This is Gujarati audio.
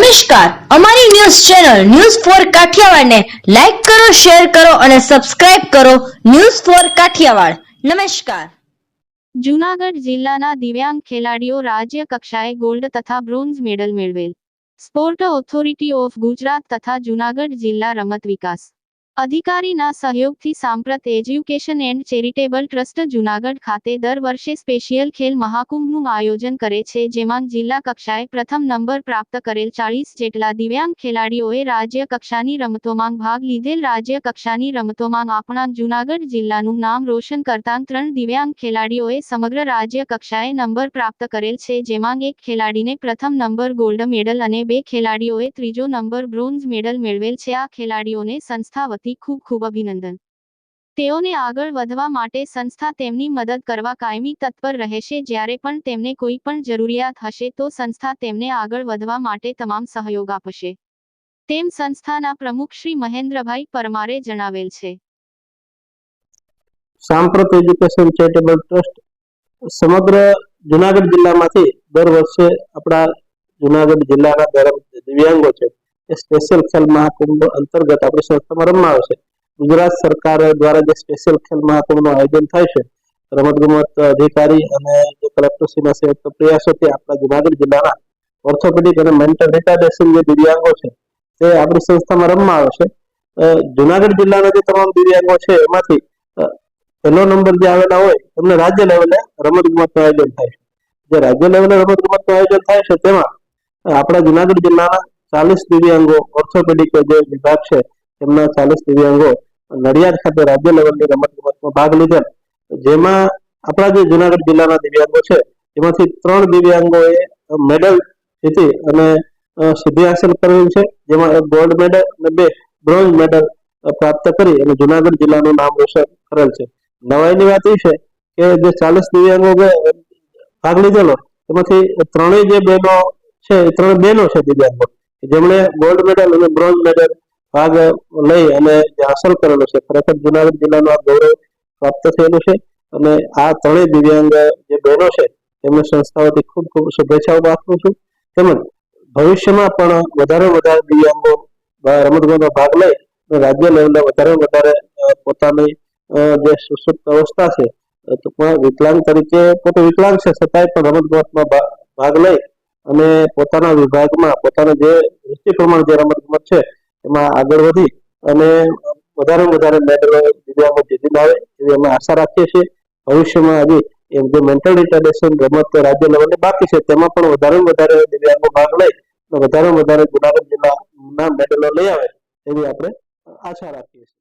નમસ્કાર, અમારી news channel news for Kathiawad ને લાઈક કરો, શેર કરો અને સબસ્ક્રાઇબ કરો. News for Kathiawad. નમસ્કાર. જૂનાગઢ જિલ્લાના દિવ્યાંગ ખેલાડીઓ રાજ્ય કક્ષાએ ગોલ્ડ તથા બ્રોન્ઝ મેડલ મેળવેલ. સ્પોર્ટ ઓથોરિટી ઓફ ગુજરાત તથા જૂનાગઢ જિલ્લા રમત વિકાસ અધિકારીના સહયોગથી Samprat education and charitable trust Junagadh ખાતે દર વર્ષે સ્પેશિયલ ખેલ મહાકુંભનું આયોજન કરે છે, જેમાં જિલ્લા કક્ષાએ પ્રથમ નંબર પ્રાપ્ત કરેલ 40 જેટલા દિવ્યાંગ ખેલાડીઓએ રાજ્ય કક્ષાની રમતોમાં ભાગ લીધેલ. રાજ્ય કક્ષાની રમતોમાં આપણા જૂનાગઢ જિલ્લાનું નામ રોશન કરતા 3 દિવ્યાંગ ખેલાડીઓએ સમગ્ર રાજ્ય કક્ષાએ નંબર પ્રાપ્ત કરેલ છે, જેમાં એક ખેલાડીને પ્રથમ નંબર ગોલ્ડ મેડલ અને 2 ખેલાડીઓએ ત્રીજો નંબર બ્રોન્ઝ મેડલ મેળવેલ છે. આ ખેલાડીઓને સંસ્થા વતી ખૂબ ખૂબ અભિનંદન. તેઓને આગળ વધવા માટે સંસ્થા તેમની મદદ કરવા કાયમી તત્પર રહેશે. જ્યારે પણ તેમને કોઈ પણ જરૂરિયાત હશે તો સંસ્થા તેમને આગળ વધવા માટે તમામ સહયોગ આપશે, તેમ સંસ્થાના પ્રમુખ શ્રી મહેન્દ્રભાઈ પરમારે જણાવેલ છે. સાંપ્રત એજ્યુકેશન ચેરિટેબલ ટ્રસ્ટ સમગ્ર જૂનાગઢ જિલ્લામાંથી દર વર્ષે આપણા જૂનાગઢ જિલ્લાના દિવ્યાંગો છે એ સ્પેશિયલ ખેલ મહાકુંભ અંતર્ગત આપણી સંસ્થામાં રમવા આવે છે. ગુજરાત સરકાર દ્વારા જે સ્પેશિયલ ખેલ મહાકુંભનું આયોજન થાય છે, રમતગમત અધિકારી અને જે કલેક્ટરશ્રીના સંયુક્ત પ્રયાસોથી આપણા જૂનાગઢ જિલ્લાના ઓર્થોપેડિક અને મેન્ટલ રિટાર્ડેશન જે દિવ્યાંગો છે તે આપણી સંસ્થામાં રમવા આવે છે. જૂનાગઢ જિલ્લાના જે તમામ દિવ્યાંગો છે એમાંથી પહેલો નંબર જે આવેલા હોય એમને રાજ્ય લેવલે રમતગમતનું આયોજન થાય છે. જે રાજ્ય લેવલે રમતગમતનું આયોજન થાય છે તેમાં આપણા જૂનાગઢ જિલ્લાના 40 દિવ્યાંગો ઓર્થોપેડિક જે વિભાગ છે તેમના 40 દિવ્યાંગો નડિયાદ ખાતે રાજ્ય લેવલની રમતગમતમાં ભાગ લીધેલ. જેમાં આપણા જે જૂનાગઢ જિલ્લાના દિવ્યાંગો છે એમાંથી 3 દિવ્યાંગોએ મેડલ જીતી અને સિદ્ધિ હાંસલ કરેલ છે, જેમાં એક ગોલ્ડ મેડલ અને 2 બ્રોન્ઝ મેડલ પ્રાપ્ત કરી અને જૂનાગઢ જિલ્લાનું નામ રોશન કરેલ છે. નવાઈની વાત એ છે કે જે 40 દિવ્યાંગો ભાગ લીધેલો એમાંથી 3 જે બહેનો છે એ 3 બહેનો છે દિવ્યાંગો જેમણે ગોલ્ડ મેડલ અને બ્રોન્ઝ મેડલ ભાગ લઈ અને જે હાંસલ કરેલો છે. ખરેખર જૂનાગઢ જિલ્લાનું આ ગૌરવ પ્રાપ્ત થયેલું છે અને આ 3 દિવ્યાંગ જે બહેનો છે તેમને સંસ્થા વતી ખૂબ ખૂબ શુભેચ્છાઓ પાઠવું છું. તેમજ ભવિષ્યમાં પણ વધારે દિવ્યાંગો રમતગમતમાં ભાગ લઈ રાજ્ય લેવલે વધારે પોતાની જે સુસુપ્ત અવસ્થા છે તો પણ વિકલાંગ તરીકે પોતે વિકલાંગ છે છતાંય પણ રમતગમતમાં ભાગ લઈ અને પોતાના વિભાગમાં પોતાના જે રુચિ પ્રમાણે જે રમતગમત છે એમાં આગળ વધી અને વધારે મેડલો દિવ્યાંગો જીતીને આવે એવી અમે આશા રાખીએ છીએ. ભવિષ્યમાં હજી જે મેન્ટલ રિટાર્ડેશન રમત રાજ્ય લેવલે બાકી છે તેમાં પણ વધારે દિવ્યાંગો ભાગ લઈ અને વધારે જૂનાગઢ જિલ્લાના મેડલો લઈ આવે એવી આપણે આશા રાખીએ છીએ.